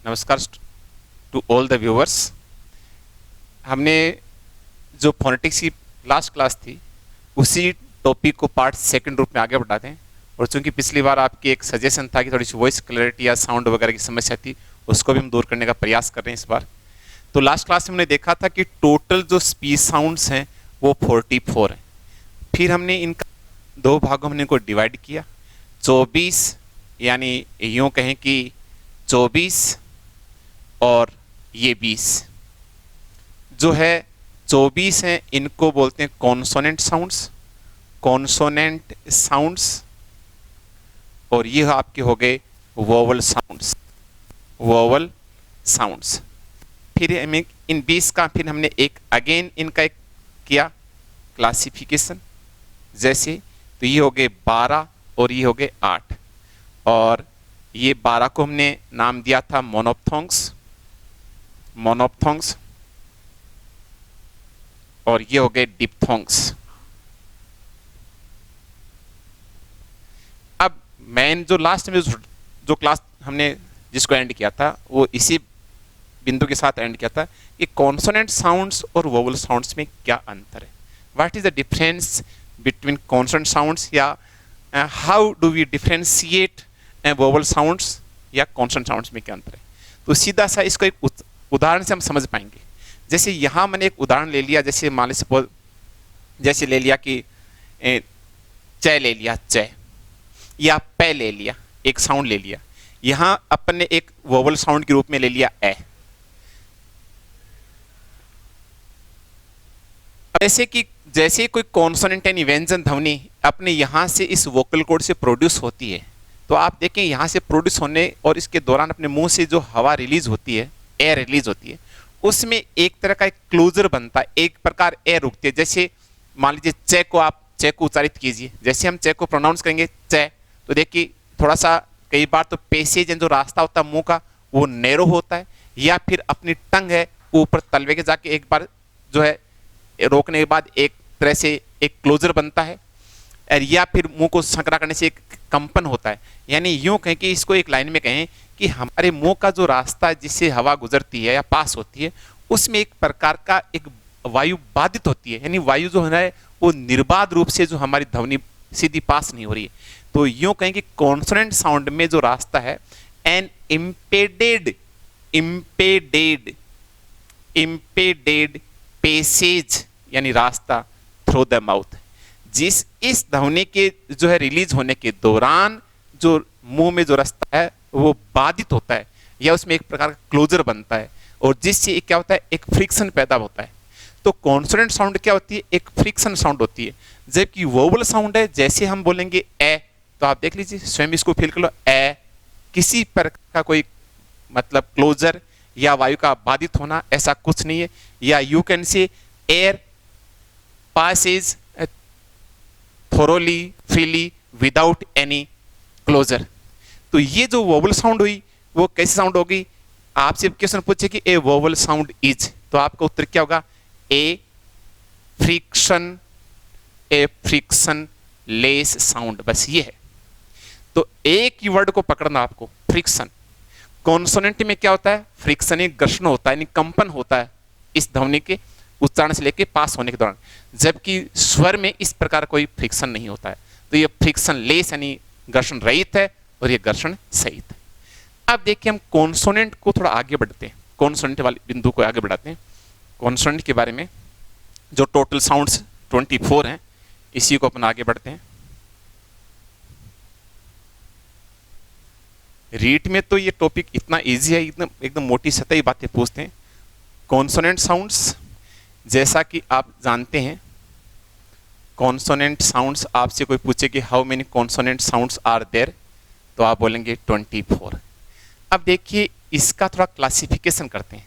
नमस्कार to all the viewers. हमने जो फोनेटिक्स की लास्ट क्लास थी उसी टॉपिक को पार्ट सेकंड रूप में आगे बढ़ाते हैं। और चूंकि पिछली बार आपकी एक सजेशन था कि थोड़ी सी वॉइस क्लैरिटी या साउंड वगैरह की समस्या थी, उसको भी हम दूर करने का प्रयास कर रहे हैं इस बार। तो लास्ट क्लास में हमने देखा था कि टोटल जो स्पीच साउंड्स हैं वो 44 हैं। फिर हमने इनका दो भागों में इनको डिवाइड किया। 24 यानी यूँ कहें कि 24 और ये 20 जो है 24 हैं, इनको बोलते हैं कॉन्सोनेंट साउंड्स, कॉन्सोनेंट साउंड्स। और ये आपके हो गए वोवल साउंड्स, वोवल साउंड्स। फिर हमें इन 20 का फिर हमने एक अगेन इनका एक किया क्लासिफिकेशन जैसे। तो ये हो गए 12 और ये हो गए 8। और ये 12 को हमने नाम दिया था मोनोप्थोंग्स, मोनोप्थोंग्स। और ये हो गए डिप्थोंग्स। अब मेन जो लास्ट में जो क्लास हमने जिसको एंड किया था वो इसी बिंदु के साथ एंड किया था कि कॉन्सोनेंट साउंड्स और वोवल साउंड्स में क्या अंतर है, what is the difference between consonant sounds, या how do we differentiate vowel sounds या कॉन्सोनेंट साउंड्स में क्या अंतर है। तो सीधा सा इसको एक उदाहरण से हम समझ पाएंगे। जैसे यहाँ मैंने एक उदाहरण ले लिया, जैसे मान लीजिए सपोज जैसे ले लिया कि च ले लिया, च, या पे ले लिया, एक साउंड ले लिया। यहाँ अपन ने एक वोवल साउंड के रूप में ले लिया ए। जैसे कोई कॉन्सोनेंट यानी व्यंजन ध्वनि अपने यहाँ से इस वोकल कॉर्ड से प्रोड्यूस होती है, तो आप देखें यहाँ से प्रोड्यूस होने और इसके दौरान अपने मुंह से जो हवा रिलीज होती है, एयर रिलीज होती है, उसमें एक तरह का एक क्लोजर बनता है, एक प्रकार एयर रुकती है। जैसे मान लीजिए चे को आप चे को उच्चारित कीजिए, जैसे हम चे को प्रोनाउंस करेंगे चे, तो देखिए थोड़ा सा कई बार तो पैसेज जो रास्ता होता है मुंह का वो नैरो होता है, या फिर अपनी टंग है ऊपर तलवे के जाके एक बार जो है रोकने के बाद एक तरह से एक क्लोजर बनता है, या फिर मुंह को संकरा करने से एक कंपन होता है। यानी यूं कहें कि इसको एक लाइन में कहें कि हमारे मुंह का जो रास्ता जिससे हवा गुजरती है या पास होती है उसमें एक प्रकार का एक वायु बाधित होती है, यानी वायु जो है वो निर्बाध रूप से जो हमारी ध्वनि सीधी पास नहीं हो रही है। तो यूं कहें कि कॉन्सोनेंट साउंड में जो रास्ता है एन इम्पेडेड इम्पेडेड इम्पेडेड पैसेज यानी रास्ता थ्रू द माउथ, जिस इस ध्वनि के जो है रिलीज होने के दौरान जो मुंह में जो रास्ता है वो बाधित होता है या उसमें एक प्रकार का क्लोजर बनता है, और जिससे क्या होता है एक फ्रिक्शन पैदा होता है। तो कॉन्सोनेंट साउंड क्या होती है, एक फ्रिक्शन साउंड होती है। जबकि वोवल साउंड है, जैसे हम बोलेंगे ए, तो आप देख लीजिए स्वयं इसको फील कर लो, ए किसी प्रकार का कोई मतलब क्लोजर या वायु का बाधित होना ऐसा कुछ नहीं है, या you can say air passes thoroughly freely without any closure. तो ये जो वोवल साउंड हुई वो कैसी साउंड होगी, आपसे क्वेश्चन पूछे कि ए वोवल साउंड इज, तो आपका उत्तर क्या होगा, ए फ्रिक्शन लेस साउंड। बस ये है। तो एक ही वर्ड को पकड़ना आपको, फ्रिक्शन। कॉन्सोनेंट में क्या होता है, फ्रिक्शन एक घर्षण होता है, यानी कंपन होता है इस ध्वनि के उच्चारण से लेके पास होने के दौरान, जबकि स्वर में इस प्रकार कोई फ्रिक्शन नहीं होता है। तो ये फ्रिक्शन लेस यानी घर्षण रहित है और ये घर्षण सहित है। अब देखिए हम कॉन्सोनेंट को थोड़ा आगे बढ़ते हैं, कॉन्सोनेंट वाले बिंदु को आगे बढ़ाते हैं। कॉन्सोनेंट के बारे में जो टोटल साउंड्स 24 हैं इसी को अपन आगे बढ़ते हैं। रीट में तो ये टॉपिक इतना इजी है, एकदम मोटी सतही बातें पूछते हैं। कॉन्सोनेंट साउंड्स जैसा कि आप जानते हैं, कॉन्सोनेंट साउंड्स आपसे कोई पूछे कि how many consonant sounds are there, तो आप बोलेंगे 24। अब देखिए इसका थोड़ा क्लासिफिकेशन करते हैं।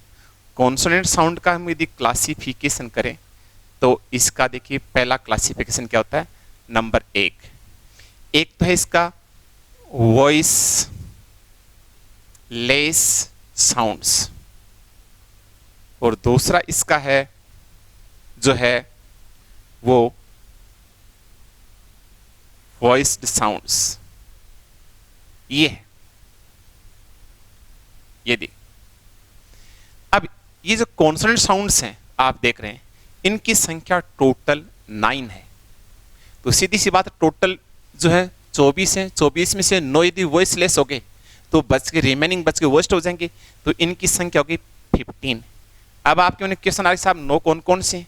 कॉन्सोनेंट साउंड का हम यदि क्लासिफिकेशन करें तो इसका देखिए पहला क्लासिफिकेशन क्या होता है, नंबर एक तो है इसका वॉइस लेस साउंड्स, और दूसरा इसका है जो है वो वॉइस्ड साउंड्स। ये है, ये देख ये जो कॉन्सोनेंट साउंड्स हैं आप देख रहे हैं, इनकी संख्या टोटल 9 है। तो सीधी सी बात, टोटल जो है 24 है, 24 में से 9 यदि वॉइसलेस हो गए तो बच के रिमेनिंग बच के वॉइस्ड हो जाएंगे, तो इनकी संख्या होगी 15। अब आपके उन्हें क्वेश्चन आ रहे साहब 9 कौन कौन से?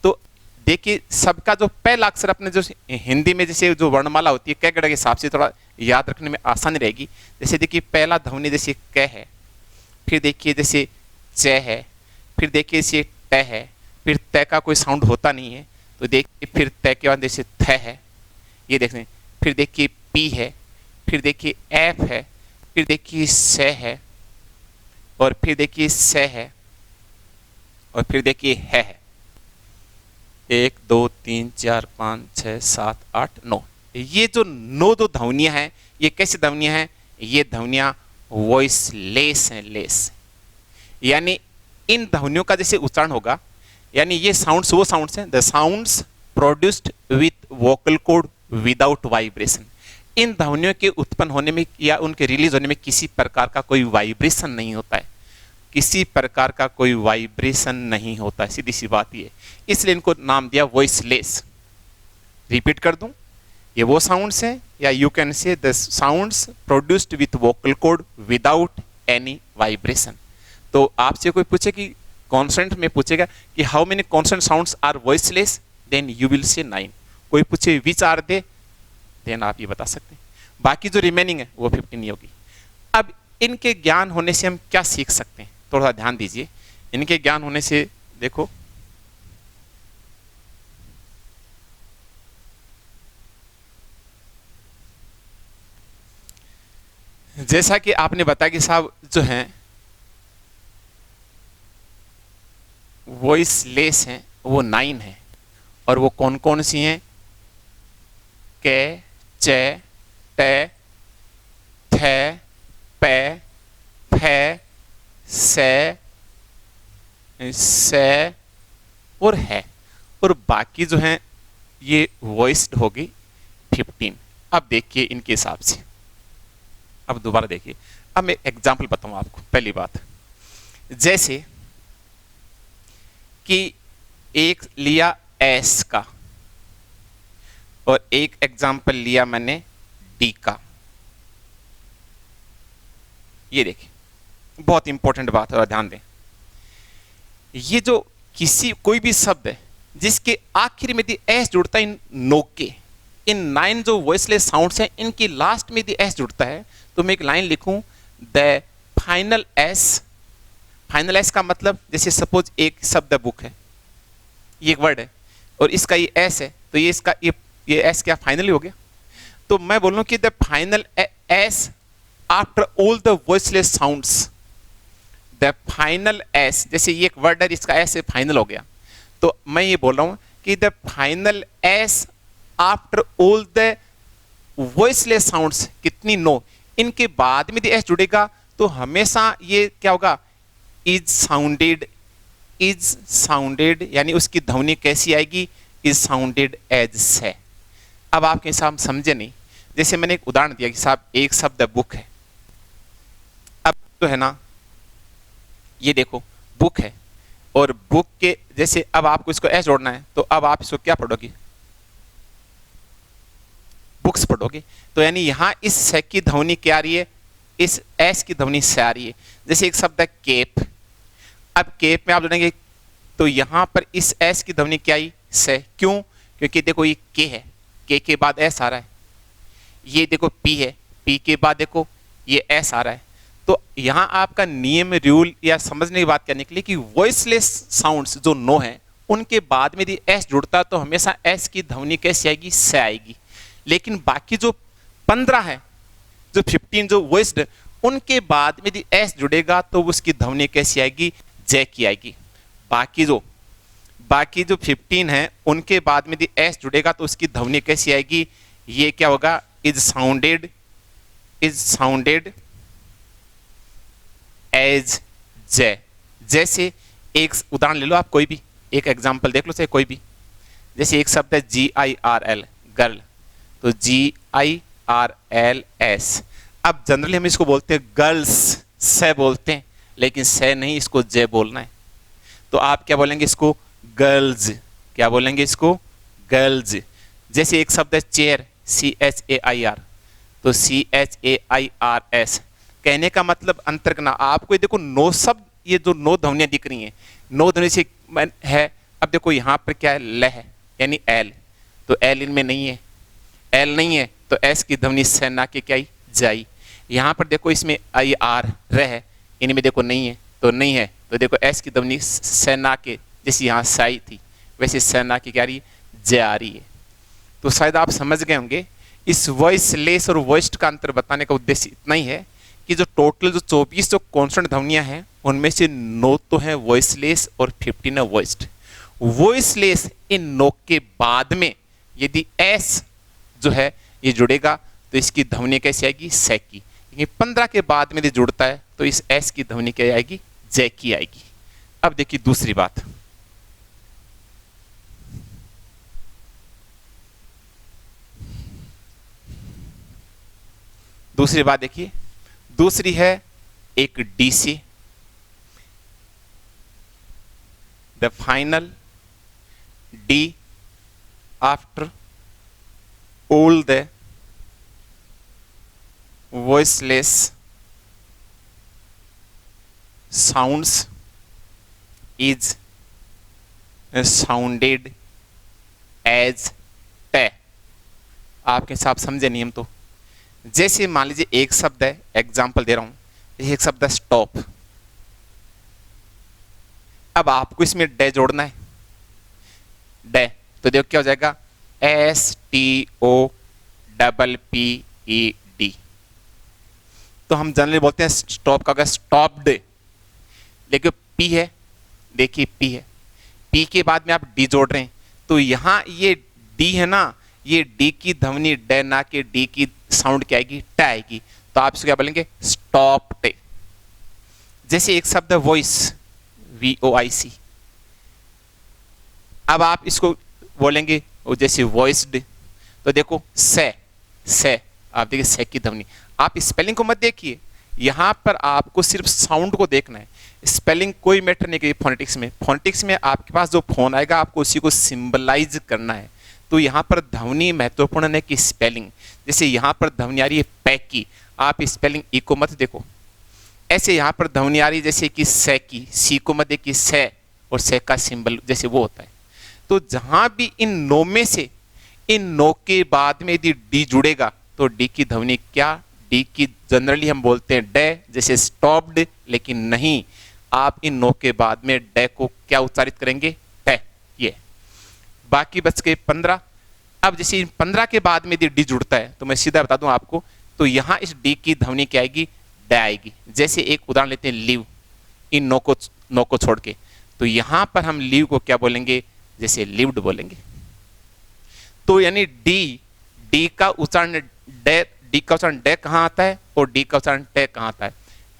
तो देखिए सबका जो पहला अक्षर अपने जो हिंदी में जैसे जो वर्णमाला होती है क गण के हिसाब से थोड़ा याद रखने में आसानी रहेगी। जैसे देखिए पहला ध्वनि जैसे क है, फिर देखिए जैसे च है, फिर देखिए जैसे ट है, फिर त का कोई साउंड होता नहीं है, तो देखिए फिर त के बाद जैसे थ है, ये देख रहे हैं, फिर देखिए पी है, फिर देखिए एफ है, फिर देखिए स है, और फिर देखिए स है, और फिर देखिए है। 1 2 3 4 5 6 7 8 9, ये जो 9 दो ध्वनियां हैं, ये कैसी ध्वनियां हैं? ये ध्वनियां वॉइसलेस हैं, लेस। यानी इन ध्वनियों का जैसे उच्चारण होगा, यानी ये साउंड्स वो साउंड्स हैं, the sounds produced with vocal cord without vibration. इन ध्वनियों के उत्पन्न होने में या उनके रिलीज होने में किसी प्रकार का कोई वाइब्रेशन नहीं होता है, किसी प्रकार का कोई वाइब्रेशन नहीं होता है, सीधी सी बात ये, इसलिए इनको नाम दिया वॉइसलेस। रिपीट कर दूं, ये वो साउंड्स हैं, या you can say the sounds produced with vocal cord without any vibration. तो आपसे कोई पूछे कि कॉन्सोनेंट में पूछेगा कि how many consonant sounds are voiceless, then you will say 9। कोई पूछे विच आर दे, देन आप ये बता सकते हैं। बाकी जो रिमेनिंग है वो 15 होगी। अब इनके ज्ञान होने से हम क्या सीख सकते हैं, थोड़ा ध्यान दीजिए। इनके ज्ञान होने से देखो, जैसा कि आपने बताया कि साहब जो हैं वॉइसलेस हैं वो 9 हैं, और वो कौन कौन सी हैं? के, च, ट, थ, प, फ, से, और है, और बाकी जो हैं ये वॉइस्ड होगी 15। अब देखिए इनके हिसाब से, अब दोबारा देखिए, अब मैं एग्जाम्पल बताऊं आपको। पहली बात, जैसे कि एक लिया एस का और एक एग्जाम्पल लिया मैंने डी का। ये देखिए बहुत इंपॉर्टेंट बात है और ध्यान दें, ये जो कोई भी शब्द है जिसके आखिर में यदि एस जुड़ता है इन नो के, इन 9 जो वॉइसलेस साउंड्स हैं इनकी लास्ट में यदि एस जुड़ता है, तो मैं एक लाइन लिखूं, the final S. Final S का मतलब जैसे सपोज एक शब्द बुक है, ये एक वर्ड है और इसका ये एस है, तो ये इसका ये एस क्या फाइनली हो गया। तो मैं बोलूं कि the final S after all the voiceless sounds, the final S, जैसे ये एक वर्ड है इसका एस है, फाइनल हो गया, तो मैं ये बोल रहा हूं कि the final S after all the voiceless sounds, कितनी? 9। इनके बाद में एस जुड़ेगा तो हमेशा ये क्या होगा? इज साउंडेड, इज साउंडेड, यानी उसकी ध्वनि कैसी आएगी? इज साउंडेड एज से। अब आपके हिसाब समझे नहीं, जैसे मैंने एक उदाहरण दिया कि साहब एक शब्द बुक है, अब तो है ना, ये देखो बुक है और बुक के जैसे अब आपको इसको एस जोड़ना है, तो अब आप इसको क्या पढ़ोगे? बुक्स पढ़ोगे। तो यानी यहां इस से की ध्वनि क्या आ रही है? इस एस की ध्वनि से आ रही है। जैसे एक शब्द है केप, अब केप में आप जोड़ेंगे तो यहां पर इस एस की ध्वनि क्या आई? से। क्यों? क्योंकि देखो ये के है, के बाद एस आ रहा है, ये देखो पी है, पी के बाद देखो ये एस आ रहा है। तो यहां आपका नियम रूल या समझने की बात करने के लिए कि वॉइसलेस साउंड्स जो 9 है उनके बाद में यदि एस जुड़ता तो हमेशा एस की ध्वनि कैसी आएगी? से आएगी। लेकिन बाकी जो 15 है, जो 15 जो वॉइस्ड, उनके बाद में यदि एस जुड़ेगा तो उसकी ध्वनि कैसी आएगी? जे की आएगी। बाकी जो 15 है उनके बाद में यदि एस जुड़ेगा तो उसकी ध्वनि कैसी आएगी? ये क्या होगा? इज साउंडेड एज जे। जैसे एक उदाहरण ले लो आप, कोई भी एक एग्जांपल देख लो, चाहे कोई भी, जैसे एक शब्द है GIRL, गर्ल, तो GIRLS। अब जनरली हम इसको बोलते हैं गर्ल्स से बोलते हैं, लेकिन से नहीं, इसको जे बोलना है। तो आप क्या बोलेंगे इसको? गर्ल्स। क्या बोलेंगे इसको? गर्ल्स। जैसे एक शब्द है चेयर, CHAIR, तो CHAIRS। कहने का मतलब अंतर करना। आपको ये देखो नो शब्द, ये जो नो ध्वनियां दिख रही हैं, नो ध्वनि से है। अब देखो यहाँ पर क्या है? ल है, यानी एल, तो एल इनमें नहीं है, एल नहीं है तो एस की ध्वनि सेना के क्या आई? जाई। यहाँ पर देखो इसमें IR र है, इनमें देखो नहीं है तो नहीं है, तो देखो एस की ध्वनि सेना के, जैसे यहाँ साई थी वैसे सेना की क्या रही है? ज आ रही है। तो शायद आप समझ गए होंगे। इस वॉइस लेस और वॉइस्ड का अंतर बताने का उद्देश्य इतना ही है कि जो टोटल जो 24 जो कॉन्सोनेंट ध्वनियां हैं उनमें से 9 तो है वॉइसलेस और 15 है वॉइस्ड। वॉइसलेस इन 9 के बाद में यदि एस जो है ये जुड़ेगा तो इसकी ध्वनि कैसी आएगी? से की। ये 15 के बाद में यदि जुड़ता है तो इस एस की ध्वनि क्या आएगी? जे की आएगी। अब देखिए दूसरी बात, दूसरी बात देखिए, दूसरी है एक डी से the final D after all the voiceless sounds is sounded as t। आपके हिसाब समझे नियम तो? जैसे मान लीजिए एक शब्द है, एग्जाम्पल दे रहा हूं, एक शब्द है स्टॉप। अब आपको इसमें डे जोड़ना है, डे, तो देखो क्या हो जाएगा? STOPPED। तो हम जनरली बोलते हैं स्टॉप का स्टॉप्ड, लेकिन पी है, देखिए पी है, पी के बाद में आप डी जोड़ रहे हैं, तो यहां ये डी है ना, ये डी की ध्वनि डे ना के डी की साउंड क्या आएगी? ट आएगी। तो आप इसको क्या बोलेंगे? स्टॉप्ड। जैसे एक शब्द है वॉइस, VOIC, अब आप इसको बोलेंगे जैसे वॉइस्ड, तो देखो से आप देखिए से की ध्वनि। आप स्पेलिंग को मत देखिए, यहां पर आपको सिर्फ साउंड को देखना है, स्पेलिंग कोई मैटर नहीं करेगी। फोनेटिक्स में, फोनेटिक्स में आपके पास जो फोन आएगा आपको उसी को सिंबलाइज करना है। तो यहां पर ध्वनि महत्वपूर्ण है कि स्पेलिंग। जैसे यहां पर ध्वनि आ रही है पैक की, आप स्पेलिंग ई को मत देखो, ऐसे यहां पर ध्वनि आ रही है जैसे कि से की, सी को मत देखिए, से और से का सिंबल जैसे वो होता है। तो जहां भी इन 9 में से इन 9 के बाद में यदि डी जुड़ेगा तो डी की ध्वनि क्या? डी की जनरली हम बोलते हैं डे, जैसे स्टॉप्ड, लेकिन नहीं, आप इन 9 के बाद में डे को क्या उच्चारित करेंगे? टे। ये बाकी बच के 15। अब जैसे इन 15 के बाद में यदि डी जुड़ता है तो मैं सीधा बता दूं आपको, तो यहां इस डी की ध्वनि क्या आएगी? डे आएगी। जैसे एक उदाहरण लेते हैं लीव, इन 9 को छोड़ के, तो यहां पर हम लीव को क्या बोलेंगे? जैसे लिव्ड बोलेंगे। तो यानी डी का उच्चारण डे, डी का उच्चारण डे कहां आता है और डी का उच्चारण टे कहां आता है?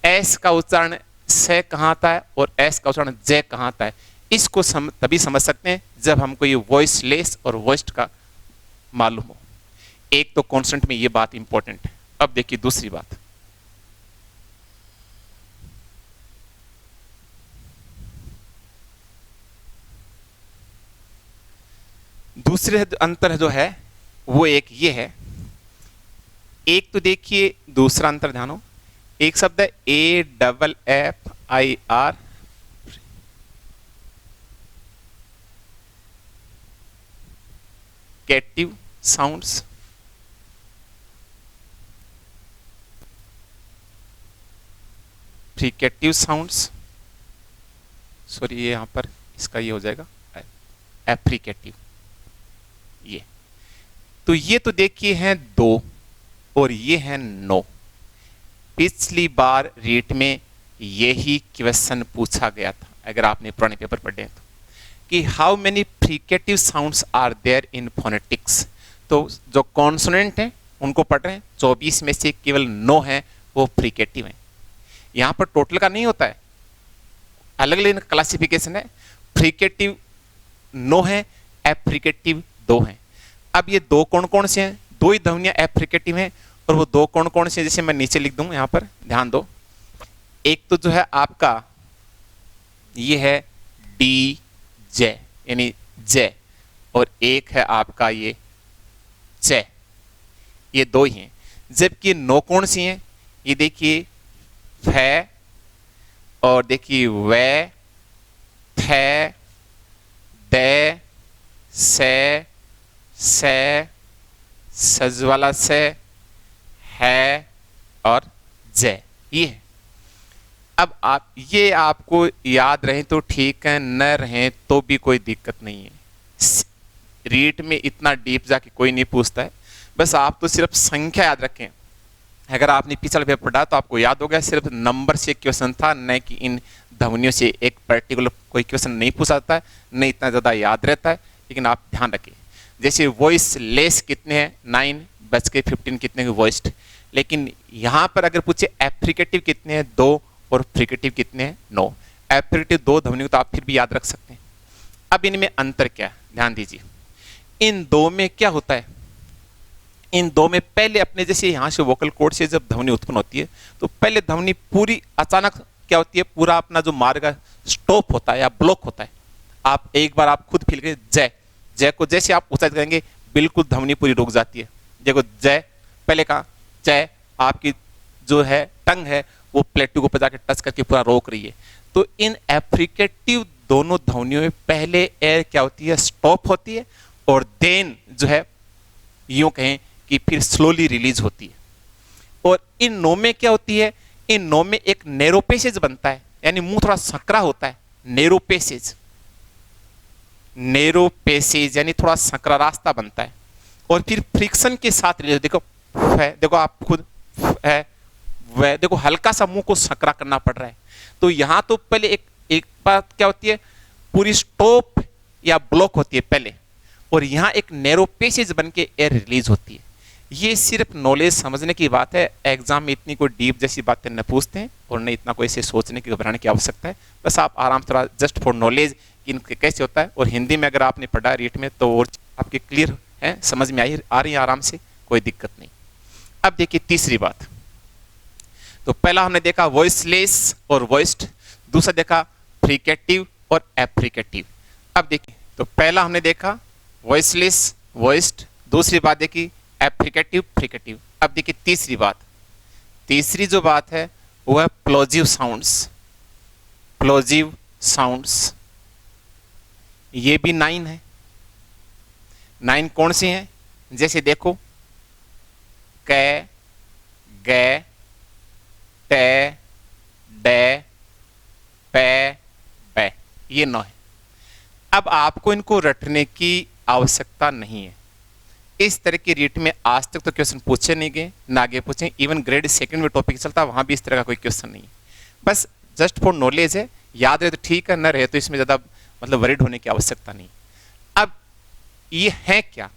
एस का उच्चारण से कहां आता है और एस का उच्चारण जे कहां आता है? इसको तभी समझ सकते हैं जब हमको ये वॉइस लेस और वॉइस्ड का मालूम हो। एक तो कॉन्स्टेंट में ये बात इंपॉर्टेंट है। अब देखिए दूसरी बात, दूसरे अंतर जो है वो एक ये है, एक तो देखिए दूसरा अंतर ध्यान हो, एक शब्द है AFFIR, fricative sounds, fricative sounds, sorry ये यहां पर इसका ये हो जाएगा एफ्रिकेटिव। ये तो देखिए हैं 2 और ये हैं 9। पिछली बार रीट में यही क्वेश्चन पूछा गया था, अगर आपने पुराने पेपर पढ़े तो, कि how many fricative sounds are there in phonetics. तो जो कॉन्सोनेंट हैं उनको पढ़ रहे हैं, 24 में से केवल 9 हैं वो फ्रिकेटिव हैं। यहां पर टोटल का नहीं होता है, अलग अलग क्लासिफिकेशन है। फ्रिकेटिव 9 है, एफ्रिकेटिव 2 हैं। अब ये 2 कौन कौन से हैं? 2 ही ध्वनियां एफ्रिकेटिव हैं, और वो 2 कौन कौन से हैं? जैसे मैं नीचे लिख दूं, यहां पर ध्यान दो। एक तो जो है आपका ये है डी जे यानी जे, और एक है आपका ये चे, ये दो ही हैं। जबकि नो कौन सी हैं, ये देखिए फै, और देखिए वै, थे, दे, से, सज वाला से, है और जय, ये है। अब आप ये आपको याद रहे तो ठीक है, न रहे तो भी कोई दिक्कत नहीं है। रीट में इतना डीप जाके कोई नहीं पूछता है, बस आप तो सिर्फ संख्या याद रखें। अगर आपने पिछला पेपर पढ़ा तो आपको याद हो गया, सिर्फ नंबर से क्वेश्चन था, न कि इन ध्वनियों से एक पर्टिकुलर कोई क्वेश्चन नहीं पूछाता है, न इतना ज़्यादा याद रहता है। लेकिन आप ध्यान रखें, जैसे वॉइस लेस कितने हैं, 9:15 कितने के वॉइस्ड, लेकिन यहाँ पर अगर पूछे एफ्रिकेटिव कितने हैं, 2, और फ्रिकेटिव कितने हैं, 9। एफ्रिकेटिव 2 ध्वनियों तो आप फिर भी याद रख सकते हैं। अब इनमें अंतर क्या है, ध्यान दीजिए। इन दो में क्या होता है, इन दो में पहले अपने जैसे यहाँ से वोकल कॉर्ड से जब ध्वनि उत्पन्न होती है तो पहले ध्वनि पूरी अचानक क्या होती है, पूरा अपना जो मार्ग स्टॉप होता है या ब्लॉक होता है। आप एक बार आप खुद फील करें, जय, जय को जैसे आप उच्चारित करेंगे बिल्कुल ध्वनि पूरी रुक जाती है। देखो जय, पहले कहा जय, आपकी जो है टंग है वो प्लेटू को ऊपर जाकर टच करके पूरा रोक रही है। तो इन एफ्रिकेटिव दोनों ध्वनियों में पहले एयर क्या होती है, स्टॉप होती है, और देन जो है यूं कहें कि फिर स्लोली रिलीज होती है। और इन नो में क्या होती है, इन नो में एक नैरो पैसेज बनता है, यानी मुंह थोड़ा सकरा होता है, नैरो पैसेज, नैरो पैसेज यानी थोड़ा सकरा रास्ता बनता है, और फिर फ्रिक्शन के साथ रिलीज। देखो देखो आप खुद है वह, देखो हल्का सा मुंह को सकरा करना पड़ रहा है। तो यहां तो पहले एक बात क्या होती है, पूरी स्टॉप या ब्लॉक होती है पहले, और यहां एक नैरो पैसेज बन के एयर रिलीज होती है। ये सिर्फ नॉलेज समझने की बात है, एग्जाम में इतनी कोई डीप जैसी बातें न पूछते हैं और न इतना कोई ऐसे सोचने की घबराने की आवश्यकता है। बस आप आराम से, जस्ट फॉर नॉलेज इनके कैसे होता है। और हिंदी में अगर आपने पढ़ा रीट में तो और आपके क्लियर है, समझ में आ रही है आराम से, कोई दिक्कत नहीं। अब देखिए तीसरी बात, तो पहला हमने देखा वॉइसलेस और वॉइस्ड, दूसरा देखा फ्रिकेटिव और एफ्रिकेटिव। अब देखिए, तो पहला हमने देखा वॉइसलेस वॉइस्ड, दूसरी बात देखी एफ्रिकेटिव फ्रिकेटिव। अब देखिए तीसरी बात, तीसरी जो बात है वो है प्लोजिव साउंड्स, प्लोजिव साउंड्स। ये भी 9 है। 9 कौन सी हैं, जैसे देखो कै, गे, ते, डे, पे, पे, ये 9 है। अब आपको इनको रटने की आवश्यकता नहीं है। इस तरह की रीट में आज तक तो क्वेश्चन पूछे नहीं गए, ना आगे पूछे। इवन ग्रेड 2 में टॉपिक चलता वहां भी इस तरह का कोई क्वेश्चन नहीं है। बस जस्ट फॉर नॉलेज है, याद रहे तो ठीक है, न रहे तो इसमें ज्यादा मतलब वरीड होने की आवश्यकता नहीं। अब ये है क्या,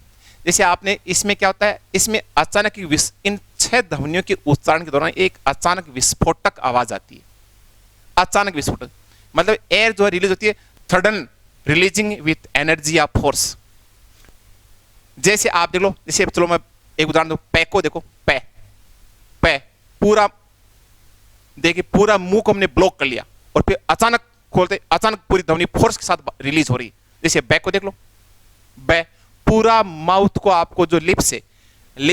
जैसे आपने इसमें क्या होता है, इसमें अचानक इन 6 ध्वनियों के उच्चारण के दौरान एक अचानक विस्फोटक आवाज आती है। अचानक विस्फोटक मतलब एयर जो है रिलीज होती है, सडन रिलीजिंग विथ एनर्जी या फोर्स। जैसे आप देख लो, जैसे चलो मैं एक उदाहरण दूं, पै को देखो, पै, पै पूरा देखिए, पूरा मुंह को हमने ब्लॉक कर लिया और फिर अचानक खोलते, अचानक पूरी ध्वनि फोर्स के साथ रिलीज हो रही है। जैसे बै को देख लो, बै पूरा माउथ को आपको जो लिप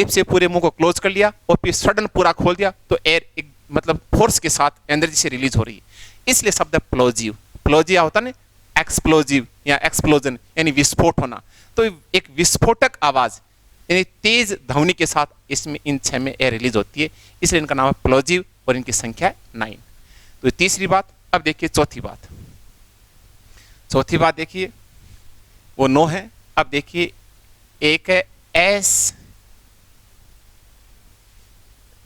से पूरे मुंह को क्लोज कर लिया और फिर सडन पूरा खोल दिया, तो एयर मतलब फोर्स के साथ एनर्जी से रिलीज हो रही है। इसलिए शब्द प्लोजिव, प्लोजिया होता ना एक्सप्लोजिव या एक्सप्लोजन यानी विस्फोट होना। तो एक विस्फोटक आवाज यानी तेज ध्वनि के साथ इसमें इन 6 में एयर रिलीज होती है, इसलिए इनका नाम है प्लोजिव और इनकी संख्या है 9। तो तीसरी बात। अब देखिए चौथी बात, चौथी बात देखिए वो 9 है। अब देखिए एक है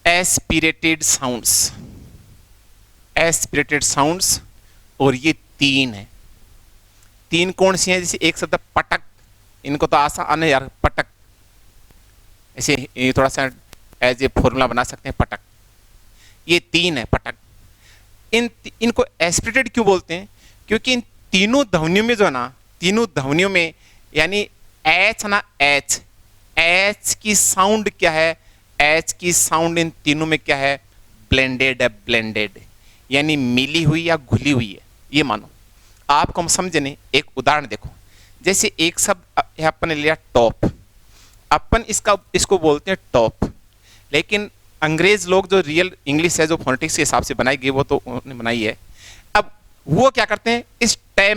एस्पिरेटेड साउंड्स, एस्पिरेटेड साउंड्स, और ये 3 है। 3 कौन सी हैं, जैसे एक शब्द पटक, इनको तो आसान है यार, पटक, ऐसे थोड़ा सा एज ए फॉर्मूला बना सकते हैं, पटक। ये 3 है पटक। इनको एस्पिरेटेड क्यों बोलते हैं, क्योंकि इन तीनों ध्वनियों में जो है ना, तीनों ध्वनियों में यानी एच ना, एच की साउंड क्या है, एच की साउंड इन तीनों में क्या है, ब्लेंडेड है, ब्लेंडेड यानी मिली हुई या घुली हुई है, ये मानो। आपको हम समझे नहीं, एक उदाहरण देखो। जैसे एक शब्द अपन ने लिया टॉप, अपन इसको बोलते हैं टॉप, लेकिन अंग्रेज लोग जो रियल इंग्लिश है जो फोनेटिक्स के हिसाब से बनाई गई वो तो उन्होंने बनाई है। अब वो क्या करते हैं, इस टे